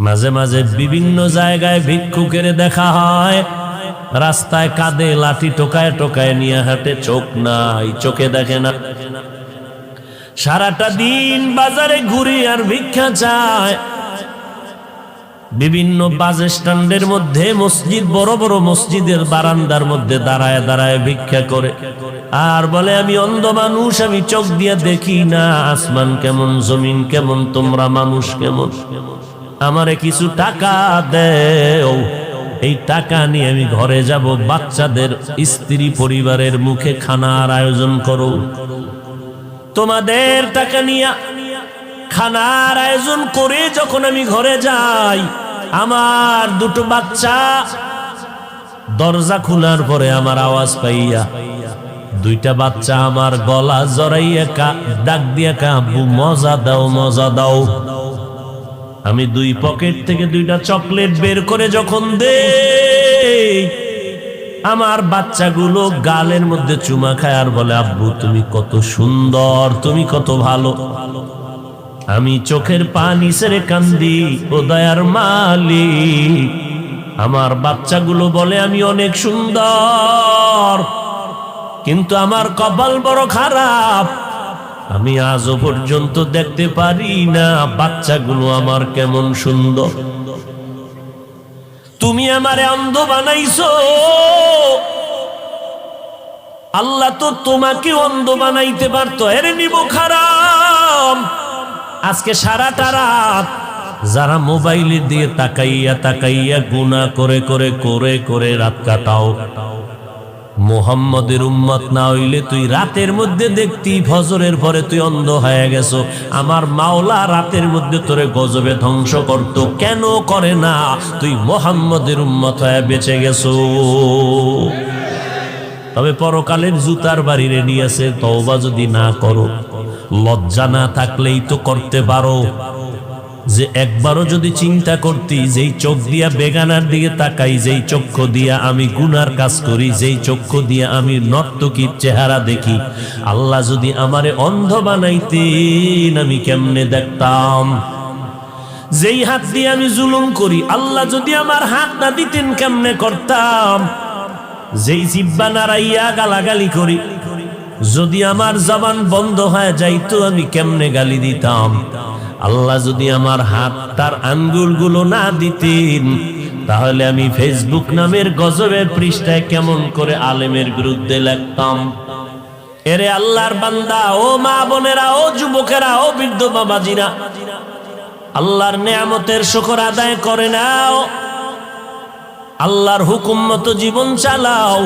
মাঝে মাঝে বিভিন্ন জায়গায় ভিক্ষুকের দেখা হয়, রাস্তায় কাঁধে লাঠি টোকায় টোকায় নিয়ে হাঁটে, চোখ নাই, চোখে দেখে না। সারাটা দিন বাজারে ঘুরি আর ভিক্ষা চায়। বিভিন্ন বাস স্ট্যান্ডের মধ্যে, মসজিদ, বড় বড় মসজিদের বারান্দার মধ্যে দাঁড়ায় দাঁড়ায় ভিক্ষা করে আর বলে, আমি অন্ধ মানুষ, আমি চোখ দিয়ে দেখি না, আসমান কেমন, জমিন কেমন, তোমরা মানুষ কেমন, আমারে কিছু টাকা দেও, এই টাকা নিয়ে আমি ঘরে যাব, বাচ্চাদের, স্ত্রী পরিবারের মুখে খানার আয়োজন করো। তোমাদের টাকা নিয়ে খানার আয়োজন করে যখন আমি ঘরে যাই, আমার দুটো বাচ্চা দরজা খোলার পরে আমার আওয়াজ পাইয়া দুইটা বাচ্চা আমার গলা জড়াইয়া ডাক দিয়া কা, আব্বু মজা দাও, মজা দাও। আমি দুই পকেট থেকে দুইটা চকলেট বের করে যখন দেই, আমার বাচ্চাগুলো গালের মধ্যে চুমা খায় আর বলে, আব্বু তুমি কত সুন্দর, তুমি কত ভালো। আমি চোখের পানি ছেড়ে কান্দি, ও দয়ার মালিক, আমার বাচ্চাগুলো বলে আমি অনেক সুন্দর, কিন্তু আমার কপাল বড় খারাপ, আমি আজও পর্যন্ত দেখতে পারি না বাচ্চাগুলো আমার কেমন সুন্দর। তুমি আমারে অন্ধ বানাইছো, আল্লাহ তো তোমাকে অন্ধ বানাইতে পারতো, এর নিব খারাপ। আজকে সারাটা রাত যারা মোবাইলের দিয়ে তাকাইয়া তাকাইয়া গুনাহ করে করে করে করে রাত কাটাও, মুহাম্মদের উম্মত না হইলে তুই রাতের মধ্যে দেখতি, ফজরের পরে তুই অন্ধ হয়ে গেছো। আমার মাওলা রাতের মধ্যে তোরে গজবে ধ্বংস করত, কেন করে না? তুই মুহাম্মদের উম্মত হয়ে বেঁচে গেছো। তবে পরকালের জুতার বাড়িরে নিয়েছে, তওবা যদি না করো, লজ্জা না থাকলেই তো করতে পারো যে একবারও যদি চিন্তা করতি, যেই চোখ দিয়া বেগানার দিকে তাকাই, যেই চক্ষু দিয়া আমি গুনার কাজ করি, যেই চক্ষু দিয়া আমি নর্তকীর চেহারা দেখি, আল্লাহ যদি আমারে অন্ধ বানাইতেন আমি কেমনে দেখতাম? যেই হাত দিয়ে আমি জুলুম করি, আল্লাহ যদি আমার হাত না দিতেন কেমনে করতাম? যেই জিহ্বা নাড়াইয়া গালাগালি করি, যদি আমার জবান বন্ধ হয়ে যাইতো আমি কেমনে গালি দিতাম? আল্লাহ যদি আমার হাত তার আঙ্গুলগুলো না দিতেন, তাহলে আমি ফেসবুক নামের গজবের পৃষ্ঠায় কেমন করে আলেমের বিরুদ্ধে লিখতাম। এরে আল্লাহর বান্দা, ও মা বোনেরা, ও যুবকেরা, ও বৃদ্ধ বাবাজিরা, আল্লাহর নেয়ামতের শুকর আদায় করে নাও, আল্লাহর হুকুম মতো জীবন চালাও।